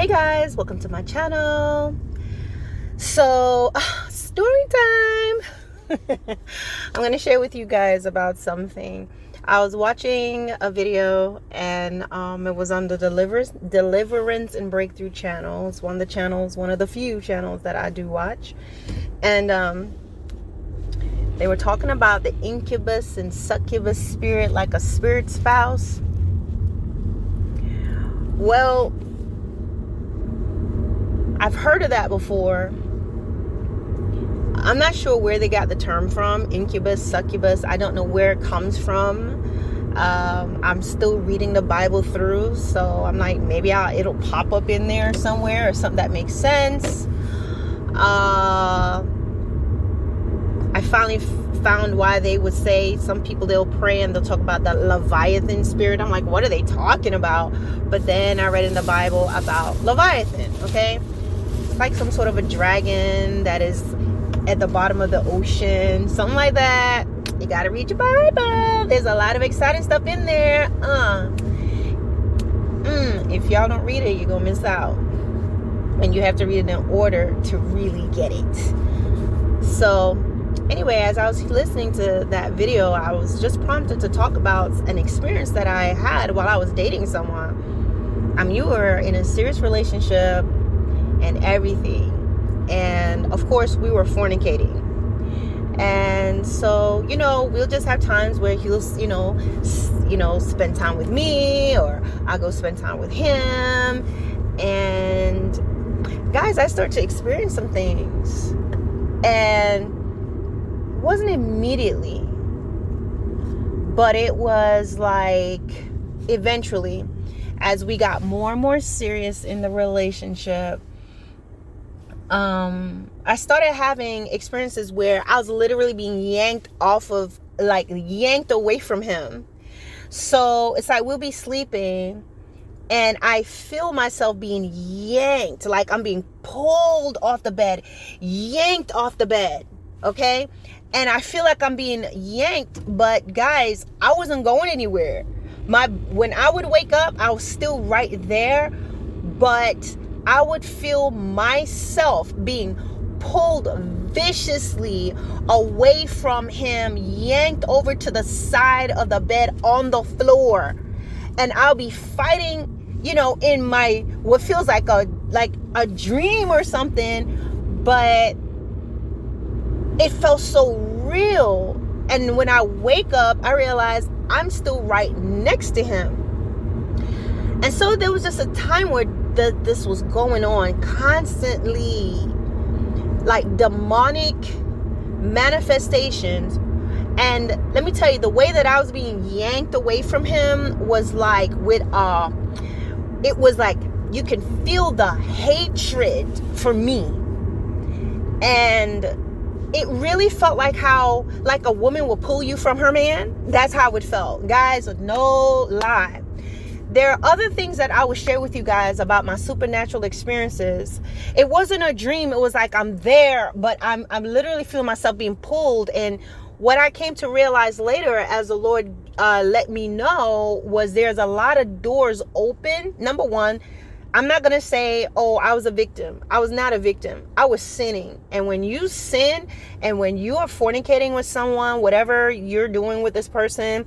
Hey guys, welcome to my channel. So, story time. I'm going to share with you guys about something. I was watching a video and it was on the Deliverance and Breakthrough channel. It's one of the few channels that I do watch. And they were talking about the incubus and succubus spirit, like a spirit spouse. Well, I've heard of that before. I'm not sure where they got the term from, incubus, succubus. I don't know where it comes from. I'm still reading the Bible through, so I'm like, maybe it'll pop up in there somewhere or something that makes sense. I finally found why they would say, some people, they'll pray and they'll talk about the Leviathan spirit. I'm like, what are they talking about? But then I read in the Bible about Leviathan, okay? It's like some sort of a dragon that is at the bottom of the ocean, something like that. You gotta read your Bible. There's a lot of exciting stuff in there. If y'all don't read it, you're gonna miss out. And you have to read it in order to really get it. So anyway, as I was listening to that video, I was just prompted to talk about an experience that I had while I was dating someone. You were in a serious relationship and everything. And of course, we were fornicating. And so, we'll just have times where he'll, spend time with me, or I'll go spend time with him. And guys, I start to experience some things. And it wasn't immediately, but it was like eventually, as we got more and more serious in the relationship, I started having experiences where I was literally being yanked away from him. So it's like we'll be sleeping and I feel myself being yanked, like I'm being pulled off the bed, yanked off the bed, okay? And I feel like I'm being yanked, but guys, I wasn't going anywhere. When I would wake up, I was still right there, but I would feel myself being pulled viciously away from him, yanked over to the side of the bed on the floor. And I'll be fighting, in my, what feels like a dream or something, but it felt so real. And when I wake up, I realize I'm still right next to him. And so there was just a time where this was going on constantly, like demonic manifestations. And let me tell you, the way that I was being yanked away from him was like it was like you can feel the hatred for me. And it really felt like how a woman will pull you from her man. That's how it felt, guys. No lie. There are other things that I will share with you guys about my supernatural experiences. It wasn't a dream. It was like I'm there, but I'm literally feeling myself being pulled. And what I came to realize later, as the Lord let me know, was there's a lot of doors open. Number one, I'm not going to say, I was a victim. I was not a victim. I was sinning. And when you sin and when you are fornicating with someone, whatever you're doing with this person,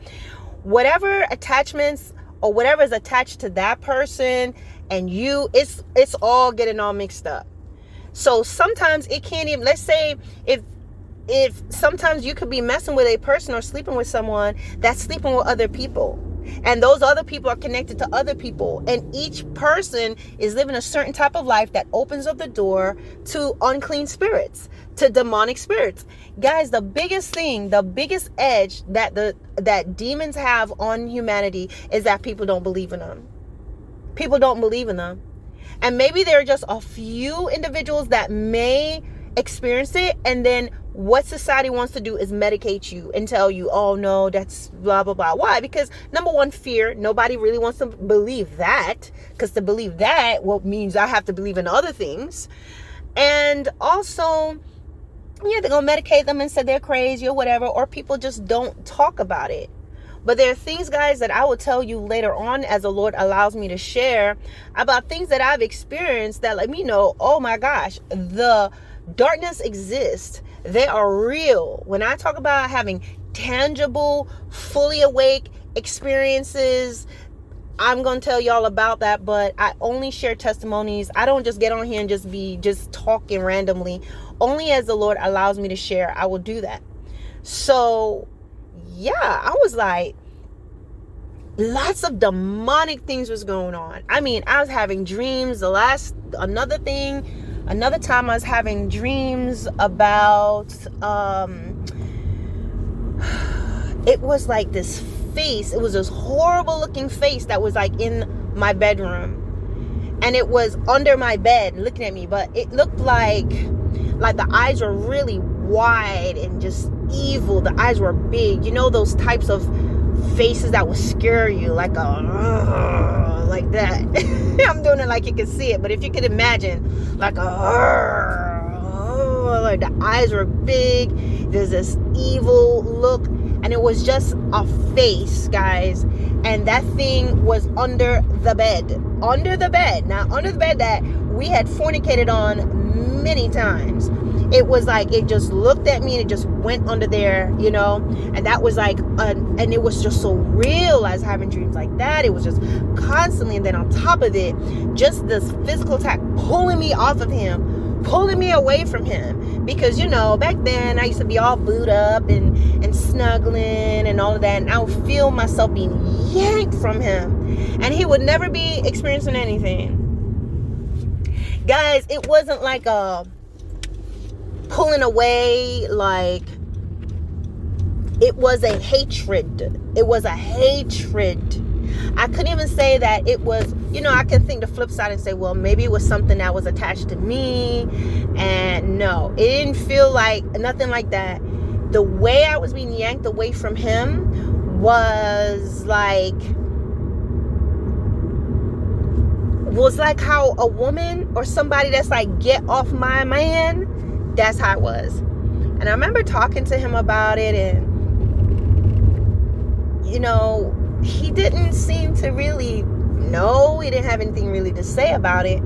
whatever attachments or whatever is attached to that person and you, it's all getting all mixed up. So sometimes it can't even, let's say if sometimes you could be messing with a person or sleeping with someone that's sleeping with other people. And those other people are connected to other people. And each person is living a certain type of life that opens up the door to unclean spirits, to demonic spirits. Guys, the biggest edge that demons have on humanity is that people don't believe in them. People don't believe in them. And maybe there are just a few individuals that may experience it, and then what society wants to do is medicate you and tell you, oh no, that's blah blah blah. Why? Because number one, fear. Nobody really wants to believe that, because to believe that means I have to believe in other things. And also, they're gonna medicate them and say they're crazy or whatever, or people just don't talk about it. But there are things, guys, that I will tell you later on as the Lord allows me to share about things that I've experienced that let me know, oh my gosh, the darkness exists. They are real. When I talk about having tangible, fully awake experiences, I'm going to tell y'all about that, but I only share testimonies. I don't just get on here and just talking randomly. Only as the Lord allows me to share, I will do that. So, yeah, I was like, lots of demonic things was going on. I mean, I was having dreams. Another time I was having dreams about, it was like this face. It was this horrible looking face that was like in my bedroom, and it was under my bed looking at me, but it looked like the eyes were really wide and just evil. The eyes were big, you know, those types of faces that will scare you, like that. I'm doing it like you can see it, but if you could imagine, like like the eyes were big, there's this evil look, and it was just a face, guys. And that thing was under the bed that we had fornicated on many times. It was like, it just looked at me and it just went under there, you know. And that was like, and it was just so real. I was having dreams like that. It was just constantly. And then on top of it, just this physical attack, pulling me off of him, pulling me away from him. Because, you know, back then I used to be all booed up and snuggling and all of that. And I would feel myself being yanked from him. And he would never be experiencing anything. Guys, it wasn't like a pulling away, like it was a hatred. I couldn't even say that it was, you know, I could think the flip side and say, well, maybe it was something that was attached to me. And no, it didn't feel like nothing like that. The way I was being yanked away from him was like how a woman or somebody that's like, get off my man. That's how it was. And I remember talking to him about it, and, you know, he didn't seem to really know. He didn't have anything really to say about it.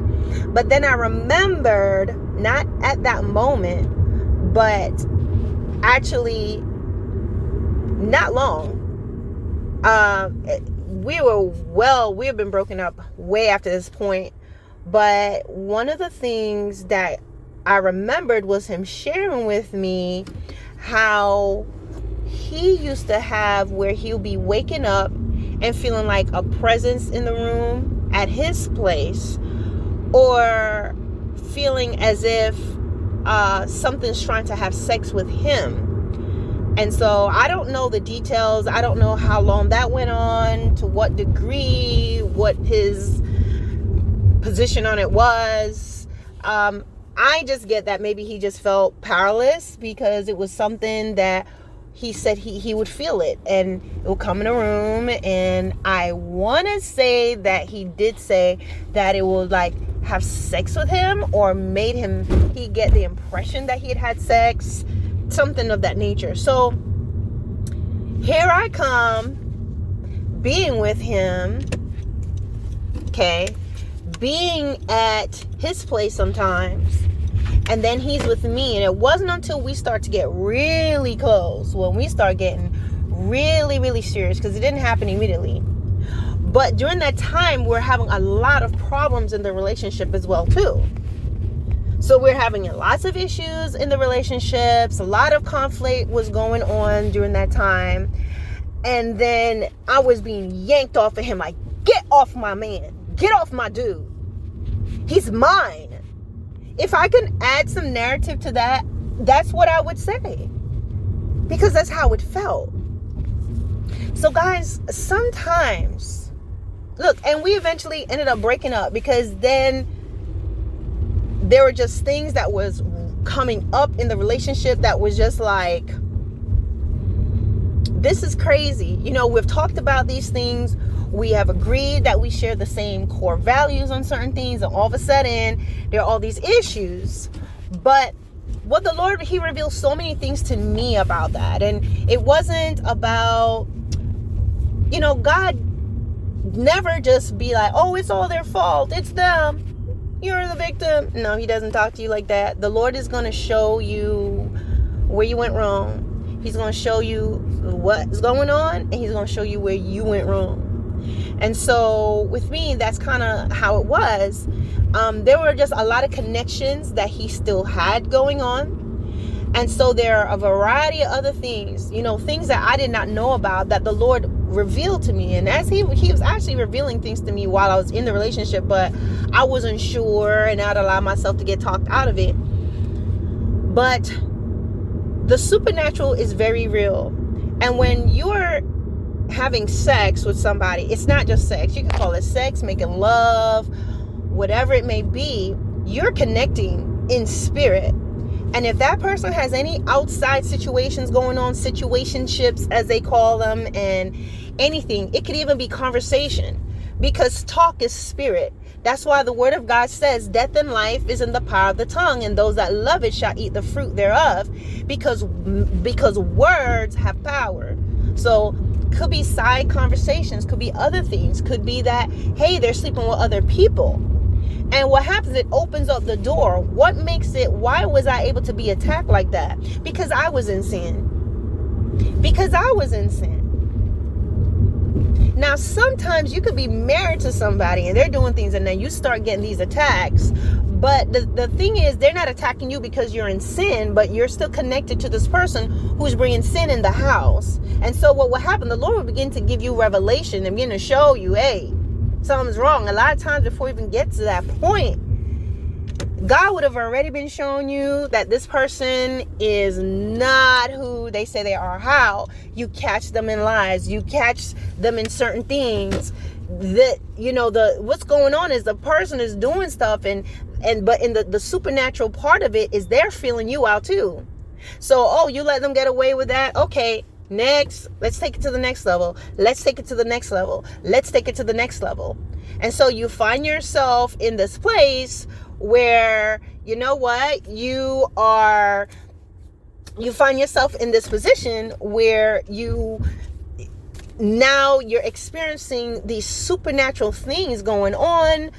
But then I remembered, not at that moment, but actually not long. We had been broken up way after this point. But one of the things that I remembered was him sharing with me how he used to have where he'll be waking up and feeling like a presence in the room at his place, or feeling as if something's trying to have sex with him. And so I don't know the details. I don't know how long that went on, to what degree, what his position on it was. I just get that maybe he just felt powerless because it was something that he said he would feel it, and it would come in a room. And I want to say that he did say that it would like have sex with him, or made he get the impression that he had sex, something of that nature. So here I come being with him, okay, being at his place sometimes, and then he's with me. And it wasn't until we start to get really close, when we start getting really, really serious, because it didn't happen immediately. But during that time, we're having a lot of problems in the relationship as well, too. So we're having lots of issues in the relationships. A lot of conflict was going on during that time. And then I was being yanked off of him, like, get off my man. Get off my dude. He's mine. If I can add some narrative to that, that's what I would say. Because that's how it felt. So guys, sometimes, look, and we eventually ended up breaking up, because then there were just things that was coming up in the relationship that was just like, this is crazy. You know, we've talked about these things. We have agreed that we share the same core values on certain things, and all of a sudden there are all these issues. But what the Lord, he revealed so many things to me about that. And it wasn't about God never just be like, oh, it's all their fault, it's them, you're the victim. No, he doesn't talk to you like that. The Lord is going to show you where you went wrong. He's going to show you what's going on, and he's going to show you where you went wrong. And so with me, that's kind of how it was. There were just a lot of connections that he still had going on. And so there are a variety of other things, things that I did not know about that the Lord revealed to me. And as he was actually revealing things to me while I was in the relationship, but I wasn't sure, and I'd allow myself to get talked out of it. But the supernatural is very real. And when you're having sex with somebody, it's not just sex. You can call it sex, making love, whatever it may be. You're connecting in spirit. And if that person has any outside situations going on, situationships as they call them, and anything, it could even be conversation, because talk is spirit. That's why the word of God says death and life is in the power of the tongue, and those that love it shall eat the fruit thereof, because words have power. So could be side conversations, could be other things, could be that, hey, they're sleeping with other people. And what happens, it opens up the door. What makes it, why was I able to be attacked like that? Because I was in sin. Now, sometimes you could be married to somebody and they're doing things, and then you start getting these attacks. But the thing is, they're not attacking you because you're in sin, but you're still connected to this person who's bringing sin in the house. And so what will happen, the Lord will begin to give you revelation and begin to show you, hey, something's wrong. A lot of times before you even get to that point, God would have already been showing you that this person is not who they say they are. How? You catch them in lies. You catch them in certain things that, what's going on is the person is doing stuff, but in the supernatural part of it is they're feeling you out too. So, you let them get away with that. Okay. Next, let's take it to the next level. Let's take it to the next level. Let's take it to the next level. And so you find yourself in this place where, you find yourself in this position where you're experiencing these supernatural things going on,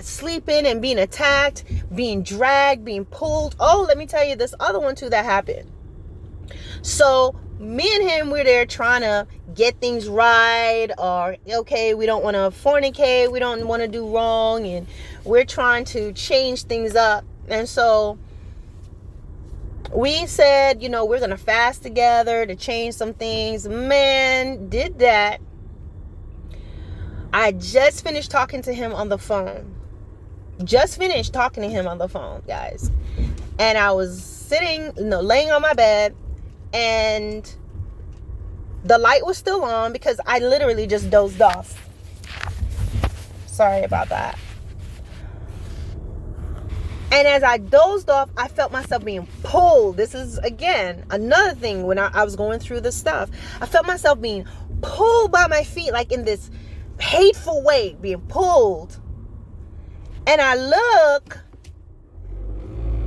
sleeping and being attacked, being dragged, being pulled. Oh, let me tell you this other one too that happened. So me and him, we're there trying to get things right, or okay, we don't want to fornicate, we don't want to do wrong, and we're trying to change things up. And so we said, we're going to fast together to change some things. Man, did that. I just finished talking to him on the phone. Guys. And I was sitting, laying on my bed, and the light was still on because I literally just dozed off. Sorry about that. And as I dozed off, I felt myself being pulled. This is, again, another thing when I was going through this stuff. I felt myself being pulled by my feet, like in this hateful way, being pulled. And I look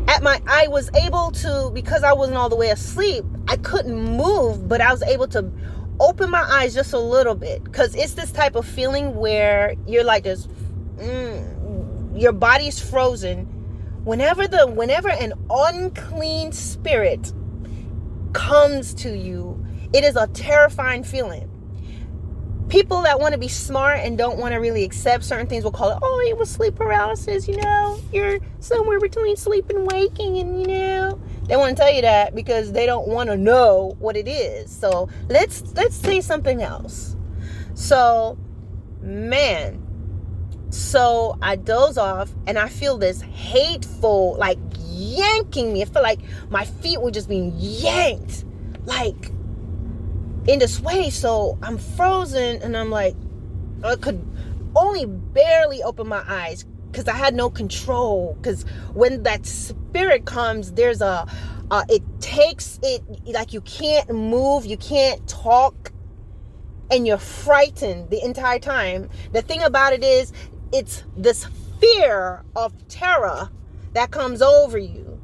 at I was able to, because I wasn't all the way asleep, I couldn't move, but I was able to open my eyes just a little bit, because it's this type of feeling where you're like this, your body's frozen. Whenever an unclean spirit comes to you, it is a terrifying feeling. People that want to be smart and don't want to really accept certain things will call it, oh, it was sleep paralysis, you're somewhere between sleep and waking, and they want to tell you that because they don't want to know what it is. So let's say something else. So, man, so I doze off and I feel this hateful, like, yanking me. I feel like my feet were just being yanked, like, in this way. So I'm frozen, and I'm like, I could only barely open my eyes because I had no control. Because when that spirit comes, there's it takes it, like, you can't move, you can't talk, and you're frightened the entire time. The thing about it is, it's this fear of terror that comes over you.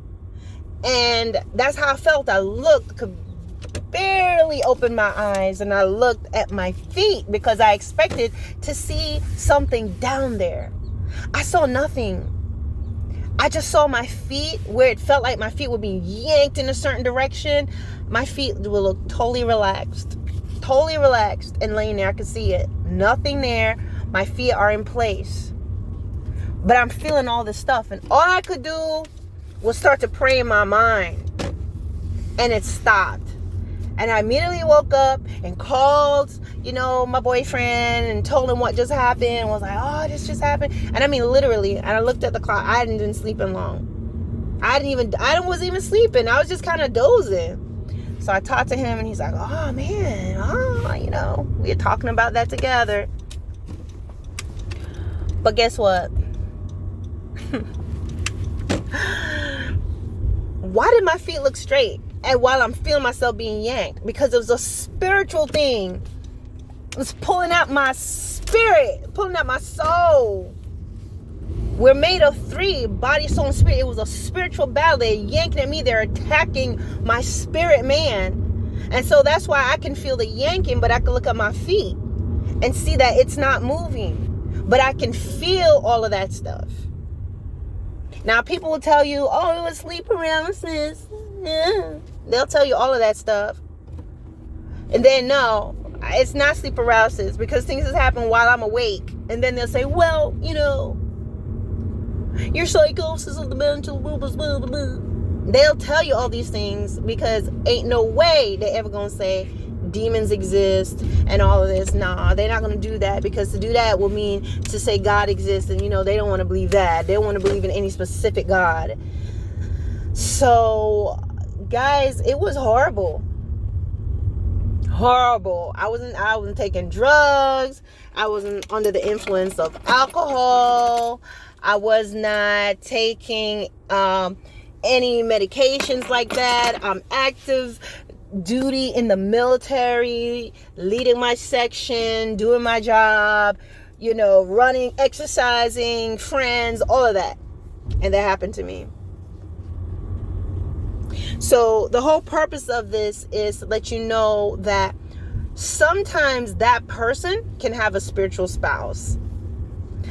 And that's how I felt. I looked, barely opened my eyes and I looked at my feet because I expected to see something down there. I saw nothing. I just saw my feet where it felt like my feet were being yanked in a certain direction. My feet would look totally relaxed and laying there. I could see it. Nothing there. My feet are in place. But I'm feeling all this stuff. And all I could do was start to pray in my mind. And it stopped. And I immediately woke up and called, my boyfriend and told him what just happened. And was like, oh, this just happened. And I mean, literally, and I looked at the clock. I didn't sleep in long. I wasn't even sleeping. I was just kind of dozing. So I talked to him and he's like, oh man, we were talking about that together. But guess what? Why did my feet look straight? And while I'm feeling myself being yanked, because it was a spiritual thing. It was pulling out my spirit, pulling out my soul. We're made of 3, body, soul, and spirit. It was a spiritual battle. They're yanking at me. They're attacking my spirit man. And so that's why I can feel the yanking, but I can look at my feet and see that it's not moving. But I can feel all of that stuff. Now, people will tell you, oh, it was sleep paralysis. Yeah. They'll tell you all of that stuff. And then, no, it's not sleep paralysis because things has happened while I'm awake. And then they'll say, well, your psychosis of the mental, blah, blah, blah, blah. They'll tell you all these things because ain't no way they're ever going to say demons exist and all of this. Nah, they're not going to do that, because to do that will mean to say God exists. And, they don't want to believe that. They don't want to believe in any specific God. So, guys, it was horrible. I wasn't taking drugs. I wasn't under the influence of alcohol. I was not taking any medications like that. I'm active duty in the military, leading my section, doing my job, running, exercising, friends, all of that. And that happened to me. So the whole purpose of this is to let you know that sometimes that person can have a spiritual spouse.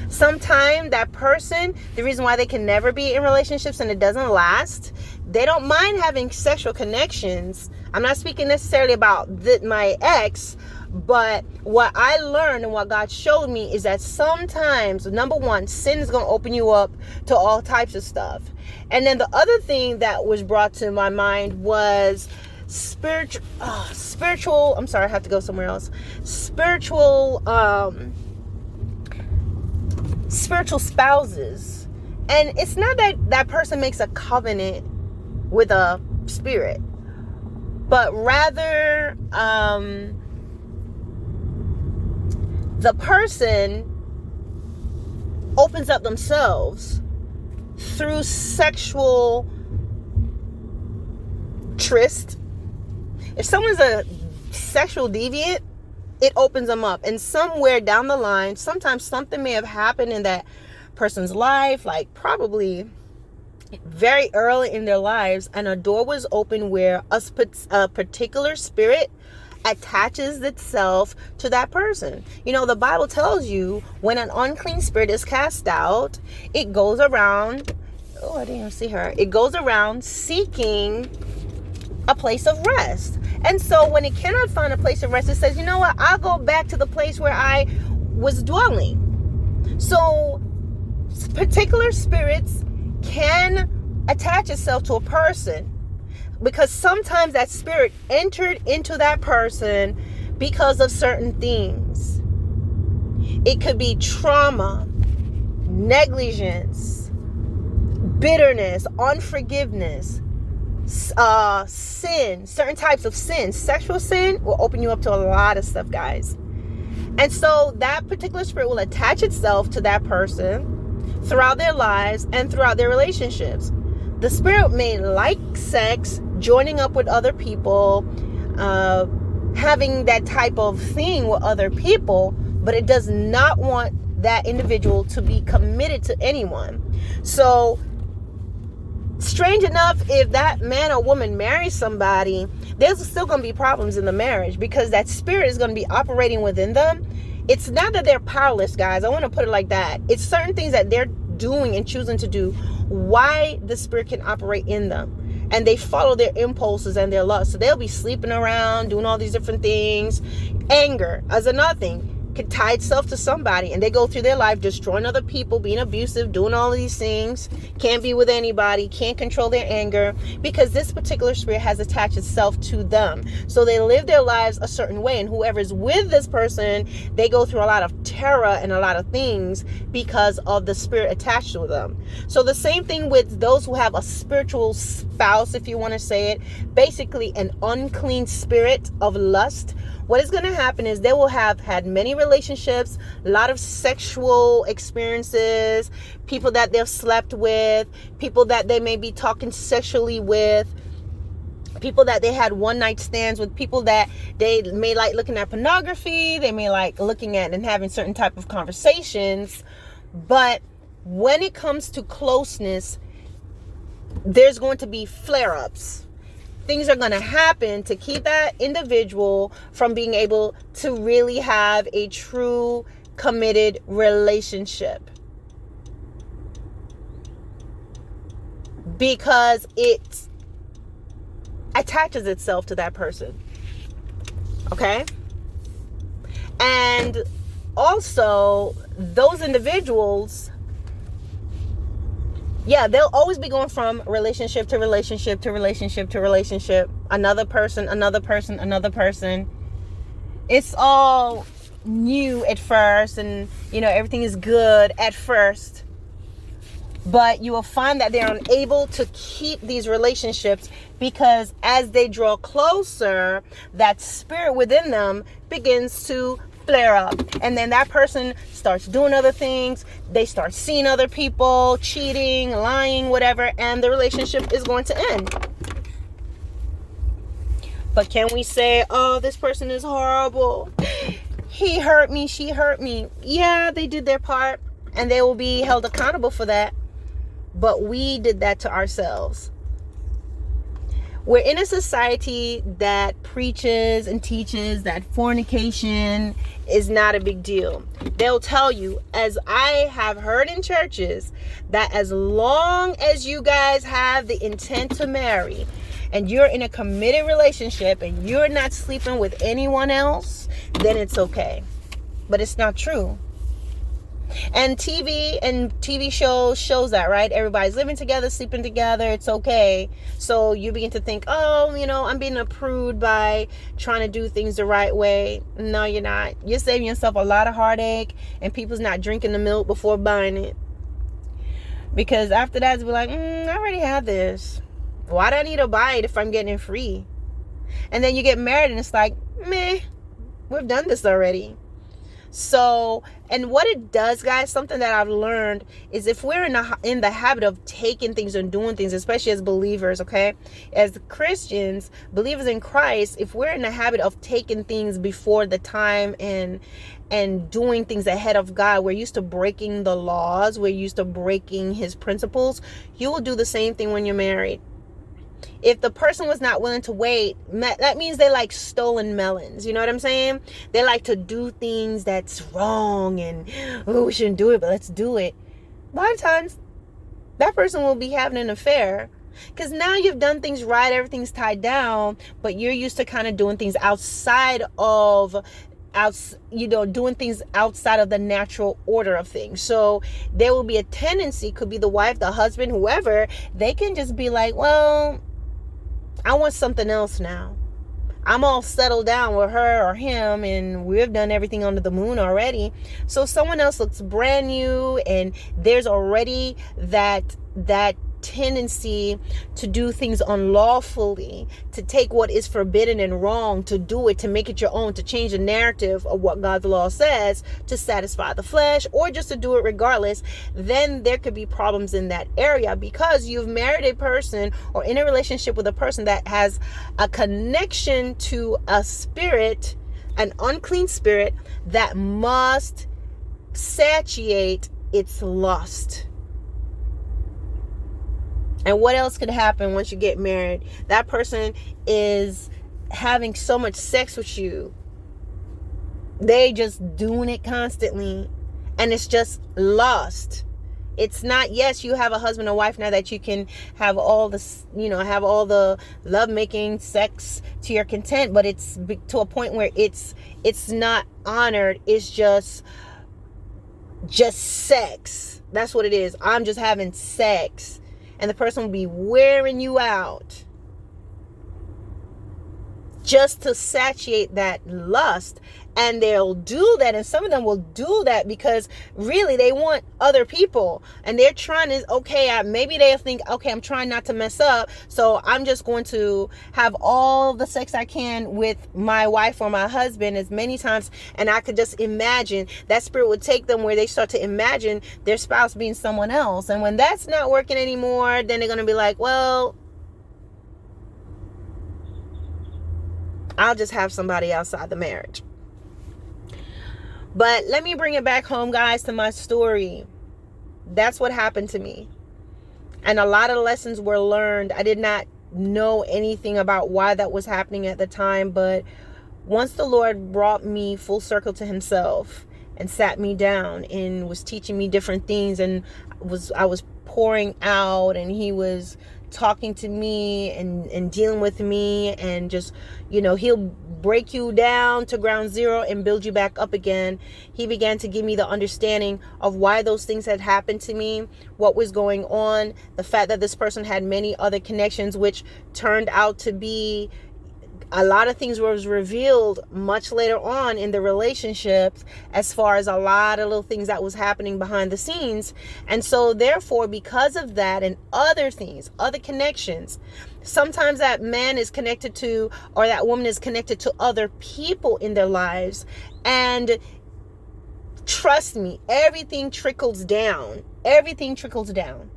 Sometimes that person, the reason why they can never be in relationships and it doesn't last, they don't mind having sexual connections. I'm not speaking necessarily about my ex, but what I learned and what God showed me is that sometimes, number one, sin is going to open you up to all types of stuff. And then the other thing that was brought to my mind was spiritual, I'm sorry, I have to go somewhere else. Spiritual spouses. And it's not that that person makes a covenant with a spirit, but rather the person opens up themselves through sexual tryst. If someone's a sexual deviant, it opens them up. And somewhere down the line, sometimes something may have happened in that person's life, like probably very early in their lives, and a door was open where a particular spirit attaches itself to that person. The Bible tells you when an unclean spirit is cast out, it goes around, I didn't even see her. It goes around seeking a place of rest. And so when it cannot find a place of rest, it says, you know what? I'll go back to the place where I was dwelling. So particular spirits can attach itself to a person because sometimes that spirit entered into that person because of certain things. It could be trauma, negligence, bitterness, unforgiveness, sin, certain types of sin. Sexual sin will open you up to a lot of stuff, guys. And so that particular spirit will attach itself to that person throughout their lives and throughout their relationships. The spirit may like sex, joining up with other people, having that type of thing with other people, but it does not want that individual to be committed to anyone. So strange enough, if that man or woman marries somebody, there's still going to be problems in the marriage, because that spirit is going to be operating within them. It's not that they're powerless, guys. I want to put it like that. It's certain things that they're doing and choosing to do why the spirit can operate in them. And they follow their impulses and their lust. So they'll be sleeping around, doing all these different things. Anger, as another thing, could tie itself to somebody, and they go through their life destroying other people, being abusive, doing all of these things, can't be with anybody, can't control their anger, because this particular spirit has attached itself to them. So they live their lives a certain way, and whoever's with this person, they go through a lot of terror and a lot of things because of the spirit attached to them. So the same thing with those who have a spiritual spouse, if you want to say it, basically an unclean spirit of lust. What is going to happen is they will have had many relationships, a lot of sexual experiences, people that they've slept with, people that they may be talking sexually with, people that they had one night stands with, people that they may like looking at pornography, they may like looking at and having certain type of conversations. But when it comes to closeness, there's going to be flare-ups. Things are going to happen to keep that individual from being able to really have a true committed relationship, because it attaches itself to that person. Okay? And also, those individuals, yeah, they'll always be going from relationship to relationship to relationship to relationship. Another person, another person, another person. It's all new at first, and everything is good at first. But you will find that they're unable to keep these relationships, because as they draw closer, that spirit within them begins to flare up, and then that person starts doing other things. They start seeing other people, cheating, lying, whatever, and the relationship is going to end. But can we say, oh, this person is horrible, he hurt me, she hurt me? Yeah, they did their part, and they will be held accountable for that. But we did that to ourselves. We're in a society that preaches and teaches that fornication is not a big deal. They'll tell you, as I have heard in churches, that as long as you guys have the intent to marry and you're in a committed relationship and you're not sleeping with anyone else, then it's okay. But it's not true. And TV shows that, right? Everybody's living together, sleeping together, it's okay. So you begin to think, oh, I'm being a prude by trying to do things the right way. No, you're not. You're saving yourself a lot of heartache, and people's not drinking the milk before buying it. Because after that, it's be like, I already had this. Why do I need to buy it if I'm getting it free? And then you get married and it's like, meh, we've done this already. So, and what it does, guys, something that I've learned is if we're in the habit of taking things and doing things, especially as believers, okay, as Christians, believers in Christ, if we're in the habit of taking things before the time and doing things ahead of God, we're used to breaking the laws, we're used to breaking his principles. You will do the same thing when you're married. If the person was not willing to wait, that means they like stolen melons. You know what I'm saying? They like to do things that's wrong and, oh, we shouldn't do it, but let's do it. A lot of times, that person will be having an affair. Because now you've done things right, everything's tied down, but you're used to kind of doing things doing things outside of the natural order of things. So there will be a tendency, could be the wife, the husband, whoever, they can just be like, well, I want something else now. I'm all settled down with her or him, and we've done everything under the moon already. So someone else looks brand new, and there's already that tendency to do things unlawfully, to take what is forbidden and wrong, to do it, to make it your own, to change the narrative of what God's law says, to satisfy the flesh, or just to do it regardless. Then there could be problems in that area, because you've married a person or in a relationship with a person that has a connection to a spirit, an unclean spirit that must satiate its lust. And what else could happen once you get married? That person is having so much sex with you. They just doing it constantly, and it's just lust. It's not, yes, you have a husband and wife now that you can have all this, have all the love making sex to your content, but it's to a point where it's not honored. It's just sex. That's what it is. I'm just having sex, and the person will be wearing you out just to satiate that lust. And they'll do that, and some of them will do that because really they want other people, and they're trying to, maybe they'll think, okay, I'm trying not to mess up, so I'm just going to have all the sex I can with my wife or my husband as many times. And I could just imagine that spirit would take them where they start to imagine their spouse being someone else. And when that's not working anymore, then they're going to be like, well, I'll just have somebody outside the marriage. But let me bring it back home, guys, to my story. That's what happened to me. And a lot of lessons were learned. I did not know anything about why that was happening at the time. But once the Lord brought me full circle to himself and sat me down and was teaching me different things, and I was pouring out, and he was talking to me and dealing with me, and just, he'll break you down to ground zero and build you back up again. He began to give me the understanding of why those things had happened to me, what was going on, the fact that this person had many other connections, which turned out to be a lot of things was revealed much later on in the relationships, as far as a lot of little things that was happening behind the scenes. And so therefore, because of that and other things, other connections, sometimes that man is connected to, or that woman is connected to other people in their lives. And trust me, everything trickles down. Everything trickles down.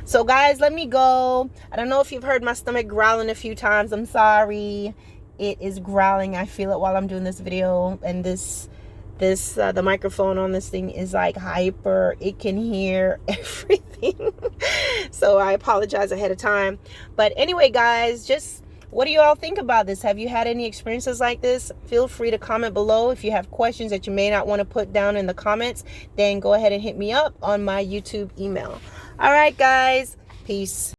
So guys, let me go. I don't know if you've heard my stomach growling a few times. I'm sorry. It is growling. I feel it while I'm doing this video. And the microphone on this thing is like hyper. It can hear everything. So I apologize ahead of time. But anyway, guys, just what do you all think about this? Have you had any experiences like this? Feel free to comment below. If you have questions that you may not want to put down in the comments, then go ahead and hit me up on my YouTube email. All right, guys. Peace.